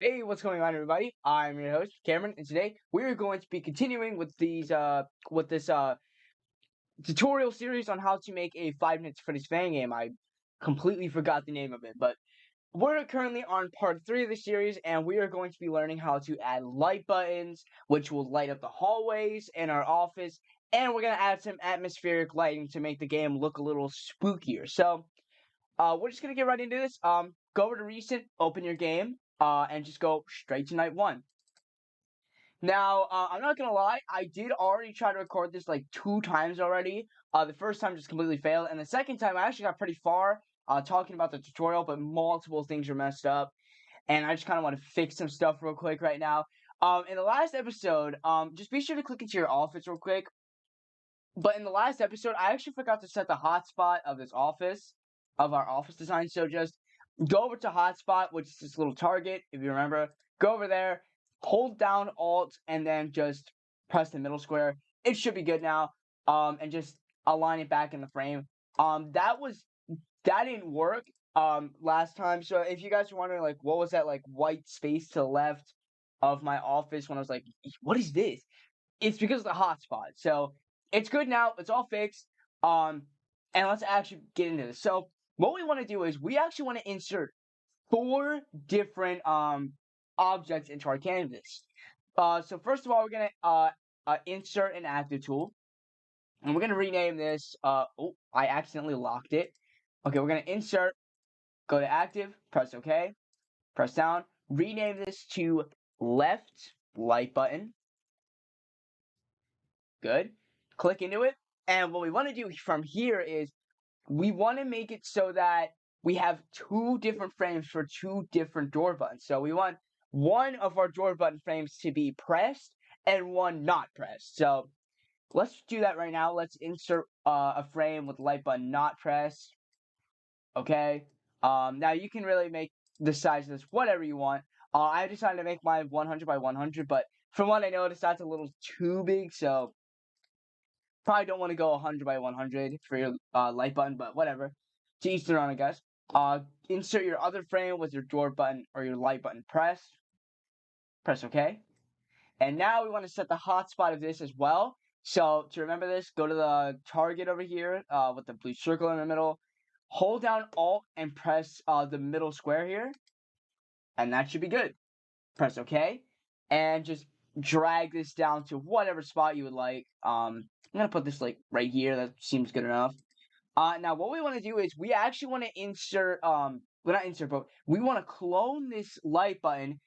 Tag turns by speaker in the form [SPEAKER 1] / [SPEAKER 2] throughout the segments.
[SPEAKER 1] Hey, what's going on, everybody? I'm your host, Cameron, and today we're going to be continuing with this tutorial series on how to make a 5 minutes for this fan game. I completely forgot the name of it, but we're currently on part 3 of the series, and we are going to be learning how to add light buttons, which will light up the hallways in our office, and we're gonna add some atmospheric lighting to make the game look a little spookier. So, we're just gonna get right into this. Go over to recent, open your game, and just go straight to night 1. Now, I'm not gonna lie, I did already try to record this like 2 times already. The first time just completely failed, and the second time I actually got pretty far talking about the tutorial, but multiple things were messed up, and I just kind of want to fix some stuff real quick right now. In the last episode, just be sure to click into your office real quick. But in the last episode, I actually forgot to set the hotspot of this office, of our office design. So just go over to hotspot, which is this little target, if you remember. Go over there, hold down Alt, and then just press the middle square. It should be good now. And just align it back in the frame. That didn't work last time. So if you guys are wondering like what was that like white space to the left of my office when I was like, what is this? It's because of the hotspot. So it's good now. It's all fixed. Um, and let's actually get into this. So what we want to do is we actually want to insert 4 different objects into our canvas. So first of all, we're gonna insert an active tool, and we're gonna rename this. Oh, I accidentally locked it. Okay, we're gonna insert. Go to active. Press OK. Press down. Rename this to left light button. Good. Click into it. And what we want to do from here is we want to make it so that we have 2 different frames for 2 different door buttons. So we want one of our door button frames to be pressed and one not pressed. So let's do that right now. Let's insert a frame with the light button not pressed. Okay. Now you can really make the size of this whatever you want. I decided to make mine 100 by 100, but from what I noticed, that's a little too big. So probably don't want to go 100 by 100 for your light button, but whatever. To each their own, I guess. Insert your other frame with your door button or your light button pressed. Press OK. And now we want to set the hotspot of this as well. So to remember this, go to the target over here with the blue circle in the middle. Hold down Alt and press the middle square here. And that should be good. Press OK. And just drag this down to whatever spot you would like. I'm going to put this like right here. That seems good enough. Now what we want to do is we actually want to insert, well not insert, but we want to clone this light button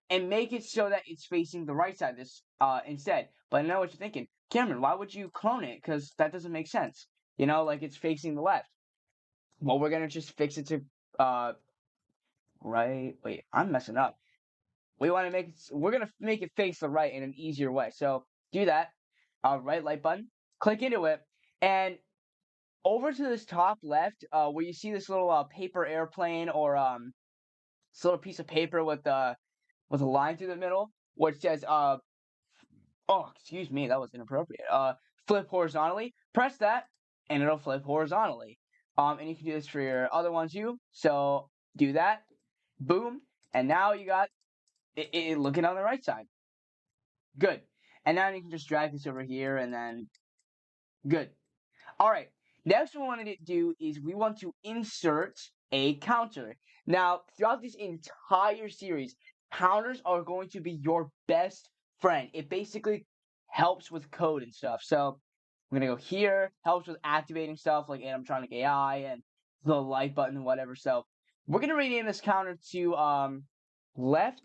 [SPEAKER 1] and make it so that it's facing the right side of this instead. But I know what you're thinking. Cameron, why would you clone it? Because that doesn't make sense. You know, like it's facing the left. Well, we're going to just fix it to, right. Wait, I'm messing up. We want to make it, we're going to make it face the right in an easier way. So do that. Right light button. Click into it. And over to this top left, where you see this little paper airplane or this little piece of paper with a line through the middle, which says oh, excuse me, that was inappropriate. Flip horizontally. Press that, and it'll flip horizontally. And you can do this for your other ones too. So do that. Boom, and now you got it looking on the right side. Good. And now you can just drag this over here, and then good. All right. Next, what we want to do is we want to insert a counter. Now, throughout this entire series, counters are going to be your best friend. It basically helps with code and stuff. So I'm gonna go here, helps with activating stuff like animatronic AI and the light button and whatever. So we're gonna rename this counter to left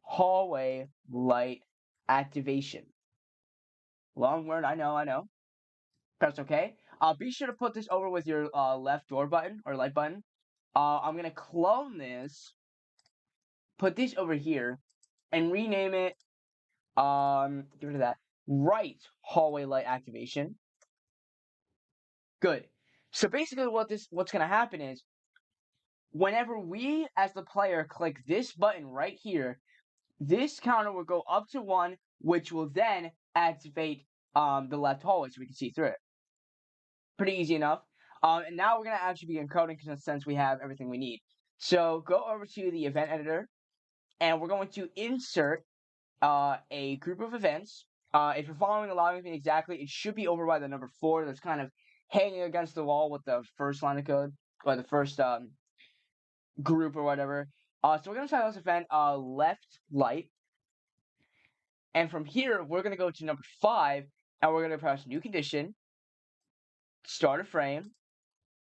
[SPEAKER 1] hallway light activation. Long word, I know. Press OK. Be sure to put this over with your left door button or light button. I'm gonna clone this, put this over here, and rename it. Get rid of that. Right hallway light activation. Good. So basically, what's gonna happen is whenever we as the player click this button right here, this counter will go up to 1, which will then activate the left hallway so we can see through it. Pretty easy enough. And now we're going to actually be encoding since we have everything we need. So go over to the event editor and we're going to insert a group of events. If you're following along with me exactly, it should be over by the number 4 that's kind of hanging against the wall with the first line of code, or the first group or whatever. So we're going to title this event left light. And from here, we're going to go to number 5, and we're going to press new condition, start a frame,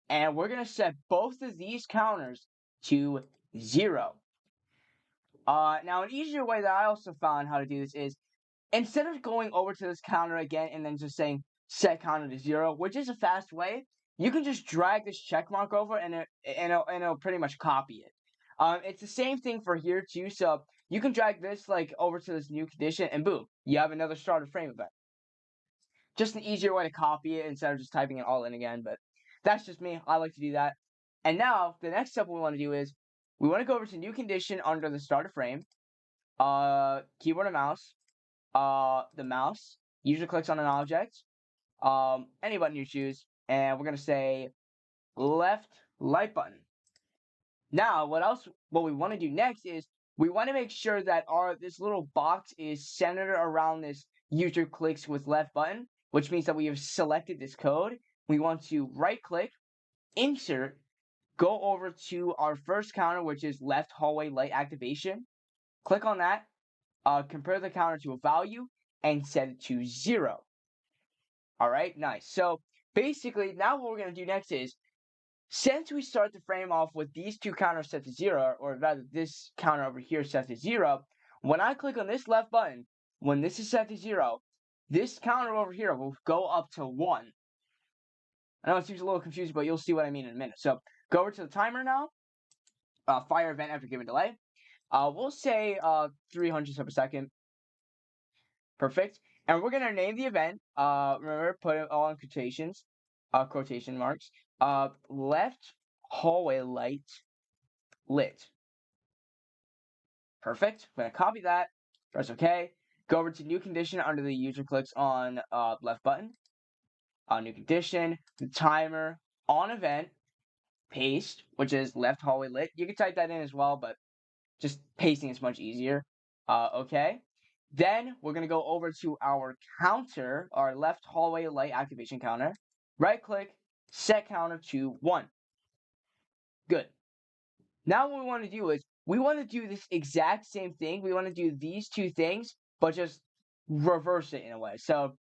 [SPEAKER 1] and we're going to set both of these counters to 0. Now, an easier way that I also found how to do this is, instead of going over to this counter again and then just saying set counter to 0, which is a fast way, you can just drag this check mark over and it'll pretty much copy it. It's the same thing for here too, so you can drag this like over to this new condition and boom, you have another starter frame event. Just an easier way to copy it instead of just typing it all in again, but that's just me. I like to do that. And now, the next step we want to do is, we want to go over to new condition under the starter frame, keyboard and mouse, the mouse, user clicks on an object, any button you choose, and we're going to say left light button. Now, what we want to do next is, we want to make sure that this little box is centered around this user clicks with left button, which means that we have selected this code. We want to right click, insert, go over to our first counter, which is left hallway light activation. Click on that, compare the counter to a value, and set it to 0. Alright, nice. So basically, now what we're going to do next is, since we start the frame off with these two counters set to 0, or rather this counter over here set to 0, when I click on this left button, when this is set to 0, this counter over here will go up to 1. I know it seems a little confusing, but you'll see what I mean in a minute. So go over to the timer now, fire event after given delay. We'll say 300 per second. Perfect. And we're gonna name the event. Remember, put it all in quotations, quotation marks. Left hallway light lit. Perfect. I'm gonna copy that. Press OK. Go over to new condition under the user clicks on left button. New condition, the timer, on event, paste, which is left hallway lit. You can type that in as well, but just pasting is much easier. Okay. Then we're going to go over to our counter, our left hallway light activation counter. Right click, set counter to 1. Good. Now what we want to do is, we want to do this exact same thing. We want to do these two things, but just reverse it in a way. So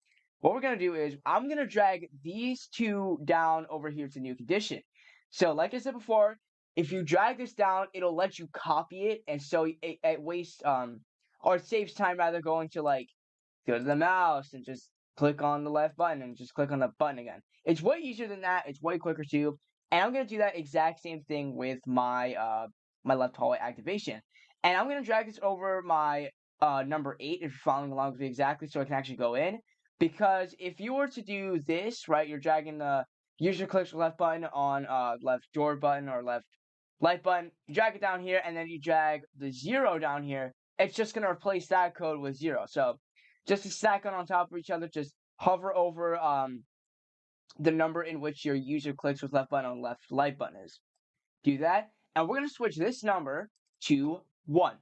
[SPEAKER 1] what we're going to do is, I'm going to drag these two down over here to new condition. So like I said before, if you drag this down, it'll let you copy it, and so it wastes, or it saves time rather going to like, go to the mouse and just click on the left button and just click on the button again. It's way easier than that. It's way quicker too. And I'm going to do that exact same thing with my my left hallway activation. And I'm going to drag this over my number 8 if you're following along with me exactly, so I can actually go in. Because if you were to do this, right, you're dragging the user clicks left button on left door button or left light button, you drag it down here, and then you drag the 0 down here, it's just going to replace that code with 0. So just to stack it on top of each other, just hover over the number in which your user clicks with left button on left light button is. Do that, and we're going to switch this number to 1.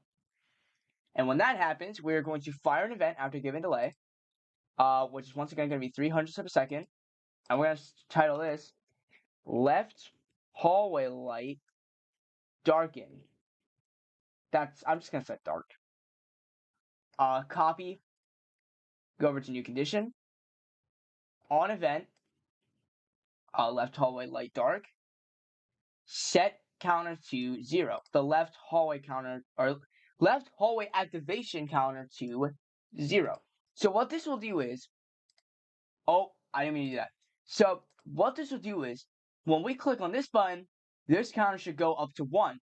[SPEAKER 1] And when that happens, we're going to fire an event after given delay, which is once again going to be 300 per second. And we're going to title this left hallway light darken. I'm just going to set dark. Copy, go over to new condition, on event, left hallway light dark, set counter to 0. The left hallway counter, or left hallway activation counter to 0. So what this will do is, oh, I didn't mean to do that. So what this will do is, when we click on this button, this counter should go up to 1.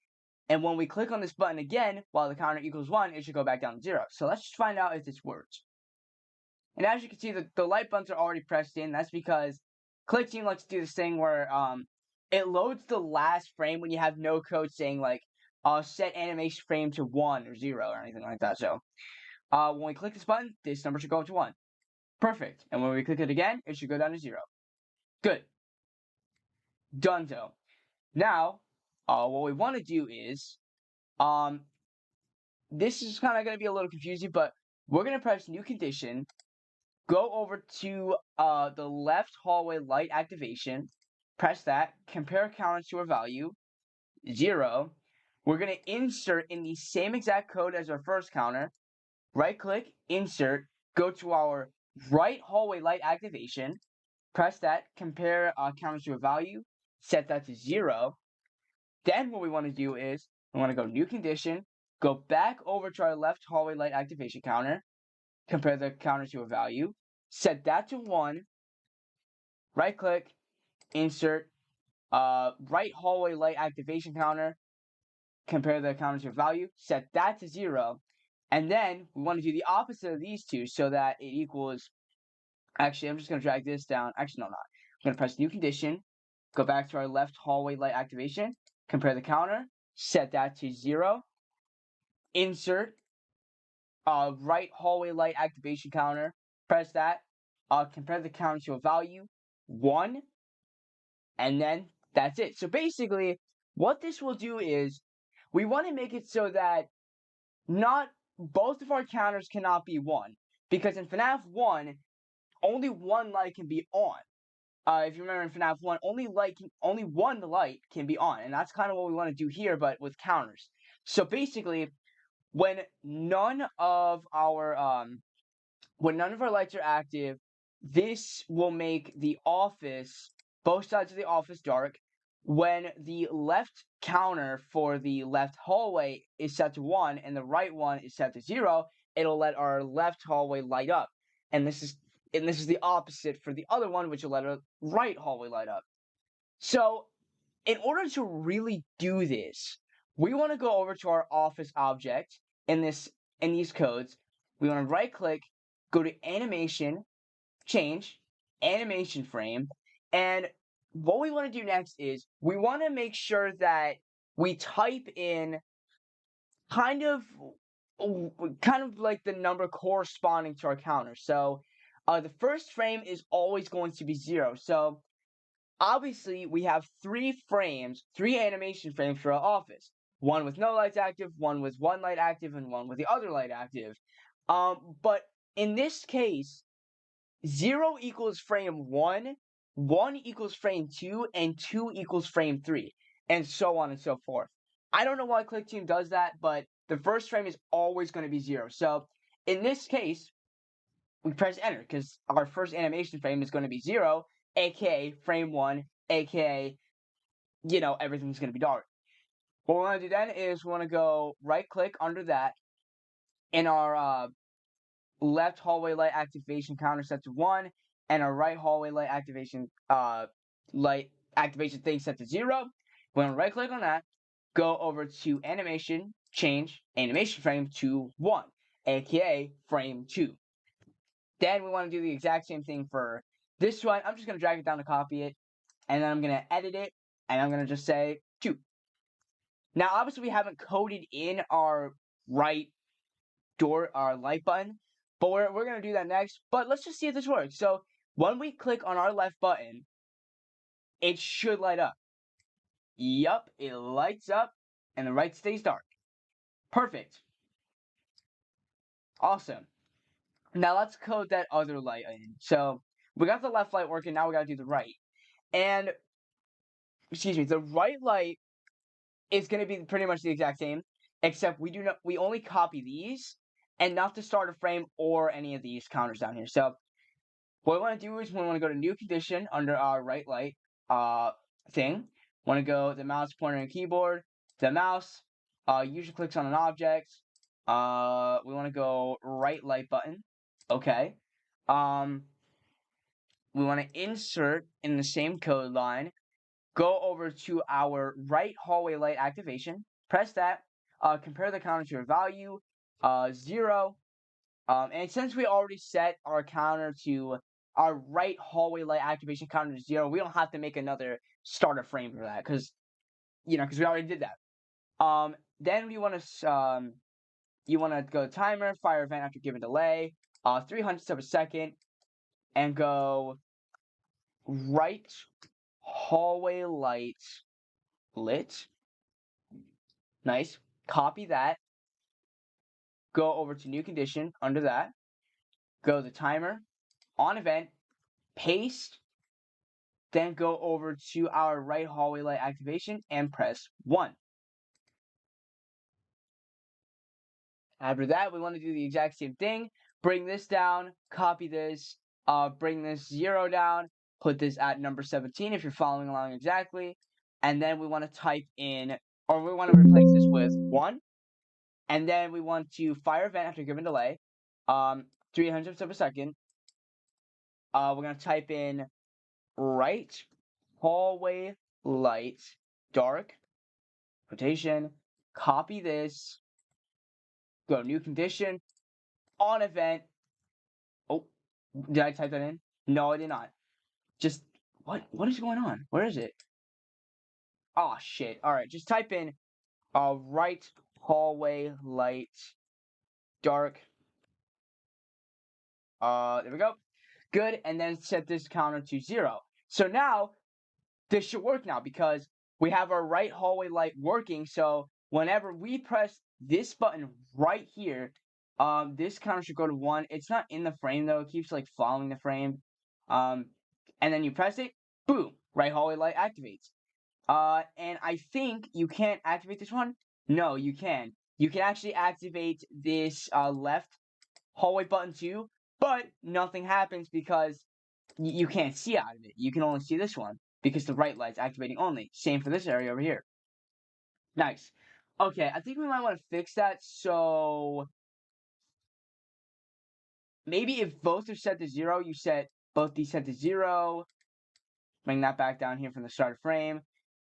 [SPEAKER 1] And when we click on this button again, while the counter equals 1, it should go back down to 0. So let's just find out if this works. And as you can see, the light buttons are already pressed in. That's because Clickteam likes to do this thing where it loads the last frame when you have no code saying like set animation frame to 1 or 0 or anything like that. So when we click this button, this number should go up to 1. Perfect. And when we click it again, it should go down to 0. Good. Donezo. Now, what we want to do is this is kind of going to be a little confusing, but we're going to press new condition, go over to the left hallway light activation, press that, compare counter to a value, 0. We're going to insert in the same exact code as our first counter, right click, insert, go to our right hallway light activation, press that, compare counter to a value, set that to 0. Then what we want to do is we want to go new condition, go back over to our left hallway light activation counter, compare the counter to a value, set that to 1, right click, insert, right hallway light activation counter, compare the counter to a value, set that to 0, and then we want to do the opposite of these two so that it equals, actually I'm just going to drag this down, actually no, not, I'm going to press new condition, go back to our left hallway light activation, compare the counter, set that to 0, insert, right hallway light activation counter, press that, compare the counter to a value, 1, and then that's it. So basically, what this will do is, we want to make it so that not both of our counters cannot be 1, because in FNaF 1, only one light can be on. If you remember in FNaF 1, only one light can be on, and that's kind of what we want to do here, but with counters. So basically, when none of our lights are active, this will make the office, both sides of the office, dark. When the left counter for the left hallway is set to 1 and the right one is set to 0, it'll let our left hallway light up. And this is the opposite for the other one, which will let our right hallway light up. So in order to really do this, we want to go over to our office object in these codes. We want to right click, go to animation, change, animation frame, and what we want to do next is we want to make sure that we type in kind of like the number corresponding to our counter. So the first frame is always going to be 0. So obviously, we have 3 frames, 3 animation frames for our office. One with no lights active, one with one light active, and one with the other light active. But in this case, 0 equals frame 1, 1 equals frame 2, and 2 equals frame 3, and so on and so forth. I don't know why Clickteam does that, but the first frame is always going to be 0. So in this case, we press enter because our first animation frame is going to be 0, aka frame 1, aka, everything's going to be dark. What we want to do then is we want to go right click under that in our left hallway light activation counter set to 1 and our right hallway light activation thing set to 0. We want to right click on that, go over to animation, change animation frame to 1, aka frame 2. Then we want to do the exact same thing for this one. I'm just going to drag it down to copy it, and then I'm going to edit it, and I'm going to just say 2. Now, obviously, we haven't coded in our right door, our light button, but we're going to do that next. But let's just see if this works. So when we click on our left button, it should light up. Yup, it lights up, and the right stays dark. Perfect. Awesome. Now let's code that other light in. So we got the left light working, now we got to do the right. And, excuse me, the right light is going to be pretty much the exact same, except we only copy these and not the starter frame or any of these counters down here. So what we want to do is we want to go to new condition under our right light thing. Want to go the mouse pointer and keyboard, the mouse, user clicks on an object. We want to go right light button. Okay. We want to insert in the same code line, go over to our right hallway light activation, press that, compare the counter to a value, 0, and since we already set our counter to our right hallway light activation counter to 0, we don't have to make another starter frame for that, because we already did that. Then you want to go timer, fire event after given delay, 300ths of a second, and go right hallway light lit. Nice. Copy that. go over to new condition under that, go to timer, on event, paste, then go over to our right hallway light activation and press 1. After that, we want to do the exact same thing. Bring this down, copy this, bring this 0 down, put this at number 17 if you're following along exactly. And then we want to type in, or we want to replace this with 1. And then we want to fire event after given delay, 300ths of a second. We're going to type in right hallway light dark, quotation, copy this, go new condition, on event. Oh, did I type that in? No, I did not. Just, what is going on? Where is it? Oh, shit. All right, just type in right hallway light dark. There we go. Good, and then set this counter to 0. So now, this should work now because we have our right hallway light working. So whenever we press this button right here, this counter should go to 1. It's not in the frame though. It keeps like following the frame. And then you press it, boom, right hallway light activates. And I think you can't activate this one. No, you can. You can actually activate this left hallway button too, but nothing happens because you can't see out of it. You can only see this one because the right light's activating only. Same for this area over here. Nice. Okay, I think we might want to fix that. So maybe if both are set to 0, you set both these set to 0. Bring that back down here from the start frame.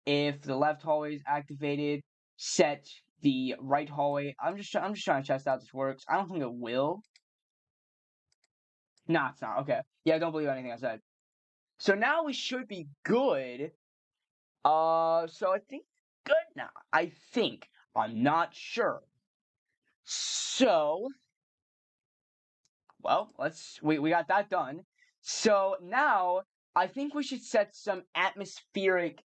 [SPEAKER 1] If the left hallway is activated, set the right hallway. I'm just trying to test out this works. I don't think it will. Nah, it's not. Okay. Yeah, I don't believe anything I said. So now we should be good. So I think good now. I think. I'm not sure. So, well, we got that done. So now I think we should set some atmospheric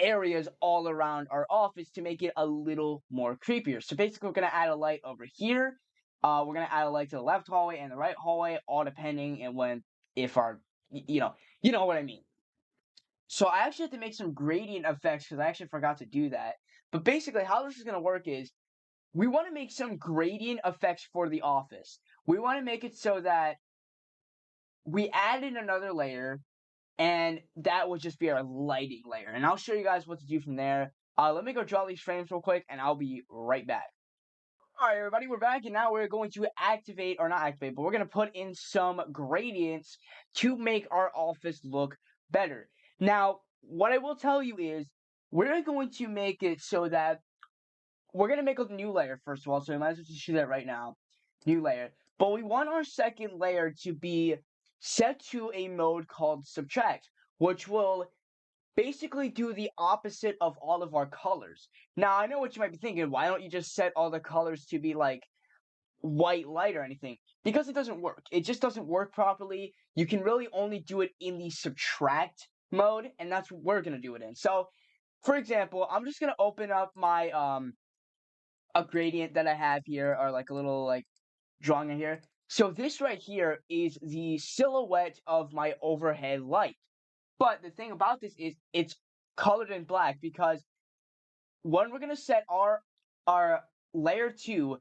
[SPEAKER 1] areas all around our office to make it a little more creepier. So basically, we're gonna add a light over here. We're gonna add a light to the left hallway and the right hallway, all depending and when if our you know what I mean. So I actually have to make some gradient effects because I actually forgot to do that. But basically, how this is gonna work is we want to make some gradient effects for the office. We want to make it so that we add in another layer and that would just be our lighting layer. And I'll show you guys what to do from there. Let me go draw these frames real quick, and I'll be right back. All right, everybody, we're back, and now we're going to activate, or not activate, but we're going to put in some gradients to make our office look better. Now, what I will tell you is, we're going to make it so that we're going to make a new layer, first of all, so we might as well just do that right now. New layer. But we want our second layer to be set to a mode called subtract, which will basically do the opposite of all of our colors. Now, I know what you might be thinking. Why don't you just set all the colors to be like white light or anything? Because it doesn't work. It just doesn't work properly. You can really only do it in the subtract mode, and that's what we're going to do it in. So, for example, I'm just going to open up my a gradient that I have here, or like a little like drawing in here. So this right here is the silhouette of my overhead light. But the thing about this is it's colored in black because when we're gonna set our layer 2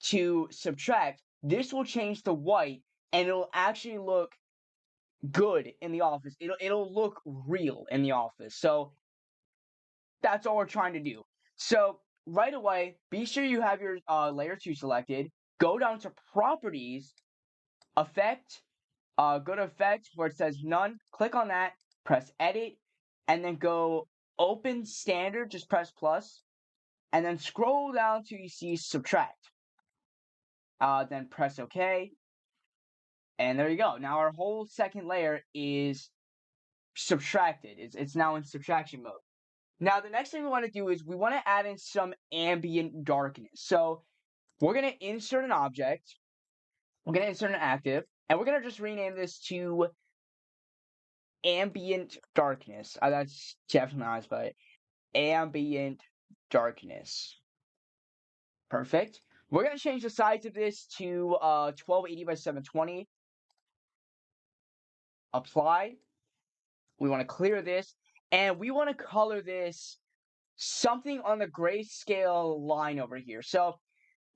[SPEAKER 1] to subtract, this will change to white and it'll actually look good in the office. It'll look real in the office. So that's all we're trying to do. So right away, be sure you have your layer 2 selected. Go down to properties, effect, go to effect where it says none, click on that, press edit, and then go open standard, just press plus, and then scroll down till you see subtract. Then press OK, and there you go. Now our whole second layer is subtracted. It's now in subtraction mode. Now the next thing we want to do is we want to add in some ambient darkness. So we're going to insert an object, we're going to insert an active, and we're going to just rename this to ambient darkness. That's definitely nice, but ambient darkness. Perfect. We're gonna change the size of this to 1280 by 720. Apply. We want to clear this, and we want to color this something on the grayscale line over here. So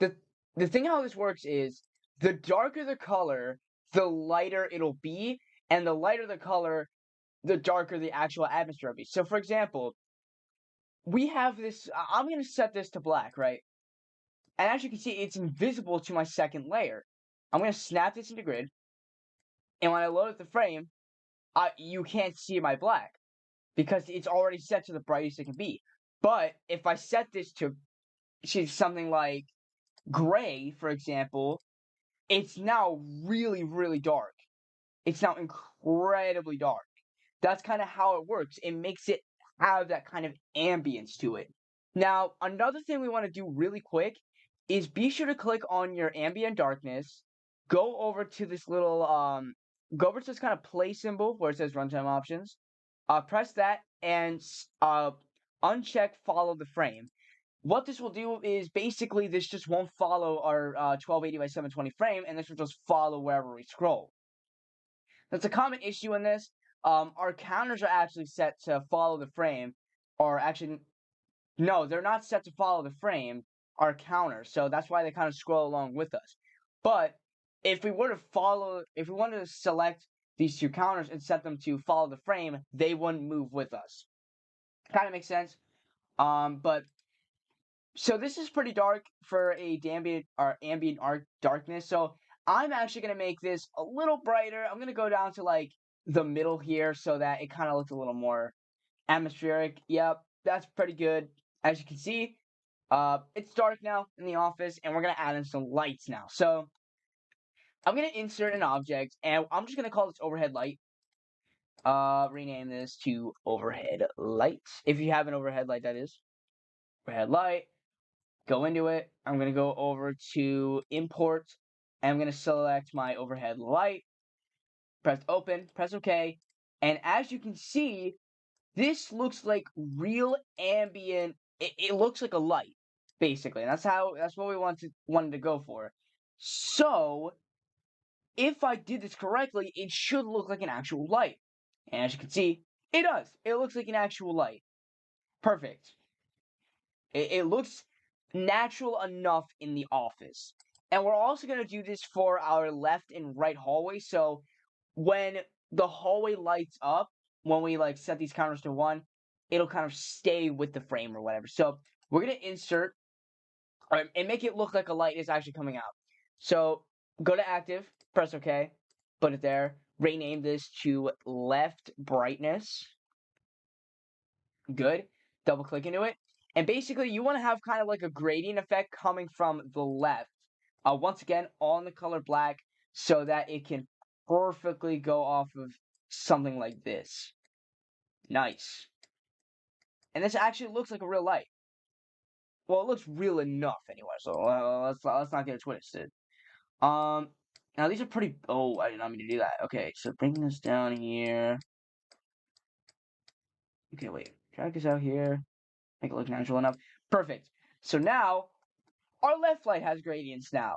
[SPEAKER 1] the the thing how this works is the darker the color, the lighter it'll be, and the lighter the color, the darker the actual atmosphere will be. So for example, we have this. I'm gonna set this to black, right? And as you can see, it's invisible to my second layer. I'm gonna snap this into grid, and when I load up the frame, you can't see my black because it's already set to the brightest it can be. But if I set this to something like gray, for example, it's now really, really dark. It's now incredibly dark. That's kind of how it works. It makes it have that kind of ambience to it. Now, another thing we want to do really quick is be sure to click on your ambient darkness, go over to this little go over to this kind of play symbol where it says runtime options. Press that and uncheck follow the frame. What this will do is basically this just won't follow our 1280 by 720 frame, and this will just follow wherever we scroll. That's a common issue in this. Our counters are actually set to follow the frame, or actually, no, they're not set to follow the frame, our counters. So that's why they kind of scroll along with us. But if we were to if we wanted to select these two counters and set them to follow the frame, they wouldn't move with us. Kind of makes sense. But so this is pretty dark for a ambient darkness. So I'm actually gonna make this a little brighter. I'm gonna go down to like the middle here so that it kind of looks a little more atmospheric. Yep, that's pretty good. As you can see, it's dark now in the office, and we're gonna add in some lights now. So I'm gonna insert an object, and I'm just gonna call this overhead light. Rename this to overhead light. If you have an overhead light, that is overhead light. Go into it. I'm going to go over to import, and I'm going to select my overhead light, press open, press OK, and as you can see, this looks like real ambient, it looks like a light, basically, and that's what we wanted to go for. So, if I did this correctly, it should look like an actual light, and as you can see, it does. It looks like an actual light. Perfect. It looks natural enough in the office. And we're also going to do this for our left and right hallway. So when the hallway lights up, when we like set these counters to 1, it'll kind of stay with the frame or whatever. So we're going to insert and make it look like a light is actually coming out. So go to active, press OK, put it there, rename this to left brightness. Good. Double click into it. And basically, you want to have kind of like a gradient effect coming from the left. Once again, all in the color black so that it can perfectly go off of something like this. Nice. And this actually looks like a real light. Well, it looks real enough anyway, so let's not get it twisted. Now these are pretty. Oh, I did not mean to do that. Okay, so bring this down here. Okay, wait. Drag this out here. Make it look natural enough. Perfect. So now our left light has gradients now.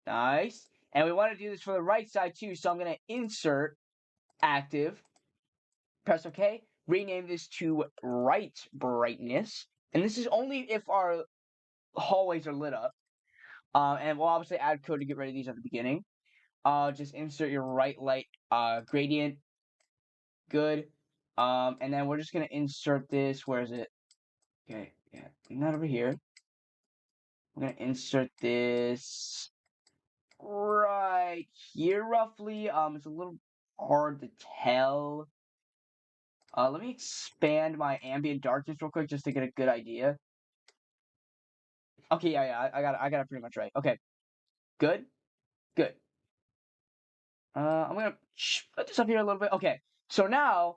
[SPEAKER 1] Nice. And we want to do this for the right side too, so I'm going to insert active, press OK, rename this to right brightness. And this is only if our hallways are lit up. And we'll obviously add code to get rid of these at the beginning. Just insert your right light gradient. Good. And then we're just going to insert this. Where is it? Okay, yeah, bring that over here. We're going to insert this right here, roughly. It's a little hard to tell. Let me expand my ambient darkness real quick just to get a good idea. Okay, yeah, I got it pretty much right. Okay, good, good. I'm gonna put this up here a little bit. Okay, so now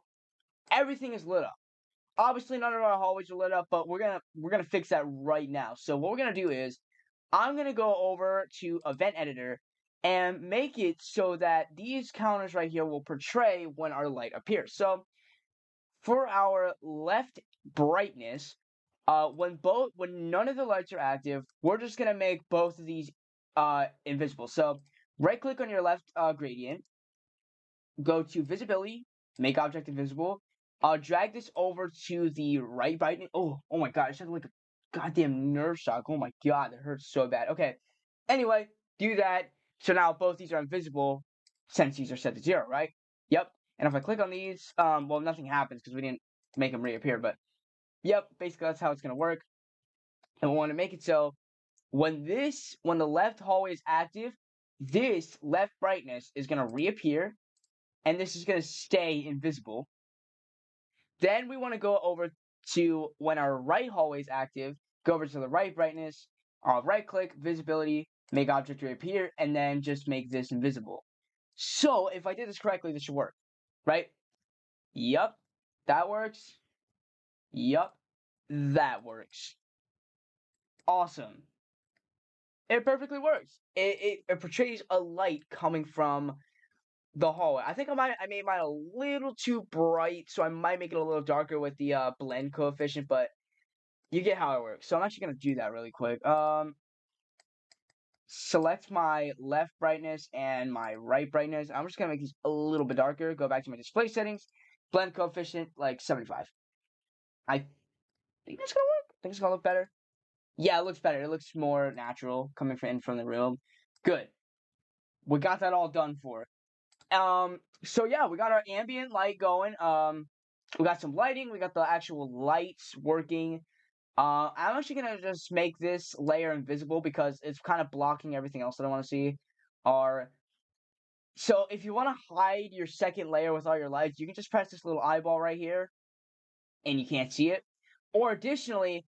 [SPEAKER 1] everything is lit up. Obviously, none of our hallways are lit up, but we're gonna fix that right now. So what we're gonna do is, I'm gonna go over to Event Editor and make it so that these counters right here will portray when our light appears. So for our left brightness, when none of the lights are active, we're just gonna make both of these invisible. So right click on your left gradient, go to visibility, make object invisible. Drag this over to the right brightness. Oh my god, I just had like a goddamn nerve shock. Oh my god, that hurts so bad. Okay. Anyway, do that. So now both these are invisible since these are set to 0, right? Yep. And if I click on these, well, nothing happens because we didn't make them reappear. But yep, basically that's how it's gonna work. And we want to make it so when the left hallway is active, this left brightness is gonna reappear, and this is gonna stay invisible. Then we want to go over to when our right hallway is active, go over to the right brightness, right click, visibility, make object reappear, and then just make this invisible. So if I did this correctly, this should work, right? Yup, that works. Yup, that works. Awesome. It perfectly works. It portrays a light coming from the hallway. I think I made mine a little too bright, so I might make it a little darker with the blend coefficient, but you get how it works. So I'm actually gonna do that really quick. Select my left brightness and my right brightness. I'm just gonna make these a little bit darker. Go back to my display settings. Blend coefficient like 75. I think that's gonna work. I think it's gonna look better. Yeah, it looks better. It looks more natural coming from the room. Good. We got that all done for. So yeah, we got our ambient light going. We got some lighting. We got the actual lights working. I'm actually gonna just make this layer invisible because it's kind of blocking everything else that I want to see. Or so if you want to hide your second layer with all your lights, you can just press this little eyeball right here, and you can't see it. Or additionally,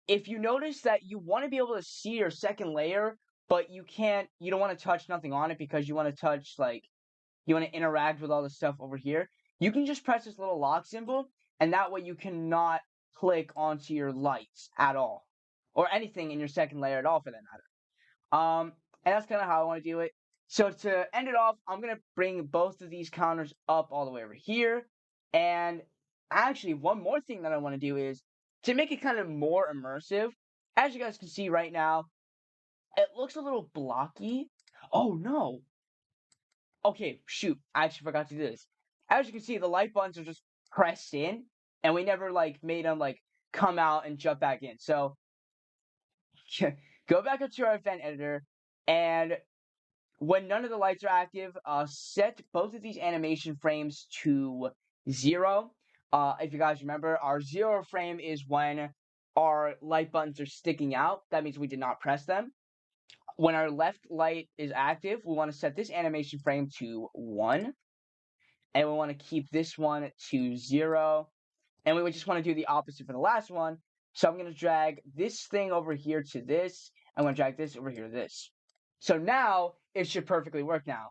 [SPEAKER 1] if you notice that you want to be able to see your second layer, but you don't want to touch nothing on it because you want to touch like you want to interact with all the stuff over here, you can just press this little lock symbol, and that way you cannot click onto your lights at all, or anything in your second layer at all for that matter. And that's kind of how I want to do it. So to end it off, I'm gonna bring both of these counters up all the way over here, and actually one more thing that I want to do is to make it kind of more immersive. As you guys can see right now, it looks a little blocky. Oh no, okay, shoot, I actually forgot to do this. As you can see, the light buttons are just pressed in, and we never like made them like come out and jump back in. So go back up to our event editor, and when none of the lights are active, set both of these animation frames to 0. If you guys remember, our 0 frame is when our light buttons are sticking out. That means we did not press them. When our left light is active, we want to set this animation frame to 1. And we want to keep this one to 0. And we would just want to do the opposite for the last one. So I'm going to drag this thing over here to this. I'm going to drag this over here to this. So now it should perfectly work now.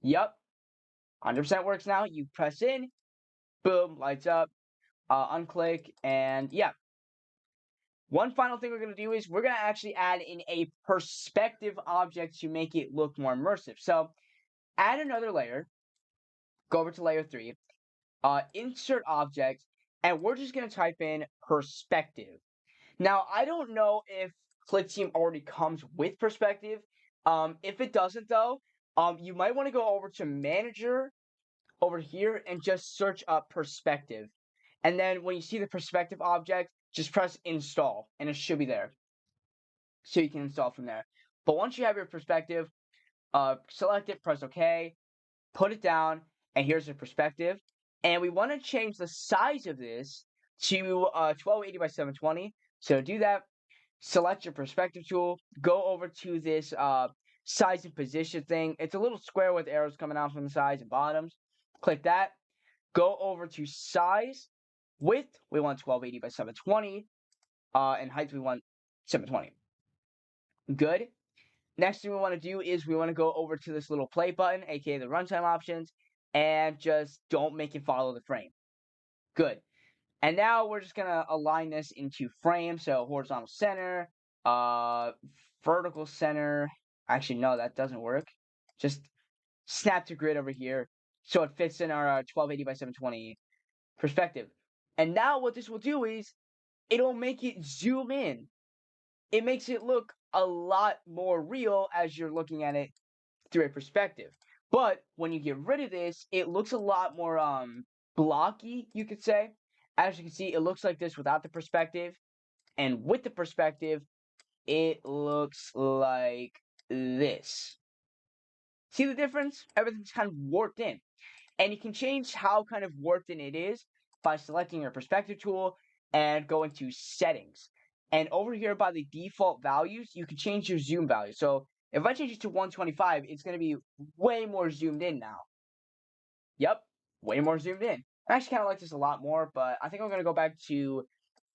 [SPEAKER 1] Yup, 100% works now. You press in, boom, lights up, unclick, and yeah. One final thing we're going to do is we're going to actually add in a perspective object to make it look more immersive. So add another layer, go over to layer 3, insert object, and we're just going to type in perspective. Now, I don't know if Clickteam already comes with perspective. If it doesn't, though, you might want to go over to manager over here and just search up perspective. And then when you see the perspective object, just press install, and it should be there. So you can install from there. But once you have your perspective, select it, press OK, put it down, and here's the perspective. And we want to change the size of this to 1280 by 720. So to do that, select your perspective tool, go over to this size and position thing. It's a little square with arrows coming out from the sides and bottoms. Click that. Go over to size. Width, we want 1280 by 720. And height, we want 720. Good. Next thing we want to do is we want to go over to this little play button, aka the runtime options, and just don't make it follow the frame. Good. And now we're just gonna align this into frames, so horizontal center, vertical center. Actually, no, that doesn't work. Just snap to grid over here, so it fits in our 1280 by 720 perspective. And now what this will do is it'll make it zoom in. It makes it look a lot more real as you're looking at it through a perspective. But when you get rid of this, it looks a lot more blocky, you could say. As you can see, it looks like this without the perspective, and with the perspective, it looks like this. See the difference? Everything's kind of warped in. And you can change how kind of warped in it is by selecting your perspective tool and going to settings. And over here by the default values, you can change your zoom value. So if I change it to 125, it's going to be way more zoomed in now. Yep, way more zoomed in. I actually kind of like this a lot more, but I think I'm going to go back to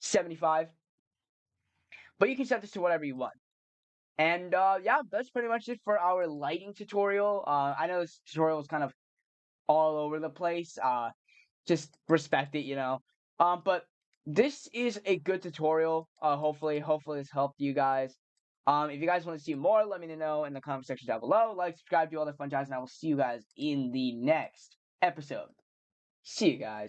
[SPEAKER 1] 75. But you can set this to whatever you want. And yeah, that's pretty much it for our lighting tutorial. I know this tutorial is kind of all over the place. Just respect it, you know. But this is a good tutorial. Hopefully this helped you guys. If you guys want to see more, let me know in the comment section down below. Like, subscribe, do all the fun jazz, and I will see you guys in the next episode. See you guys.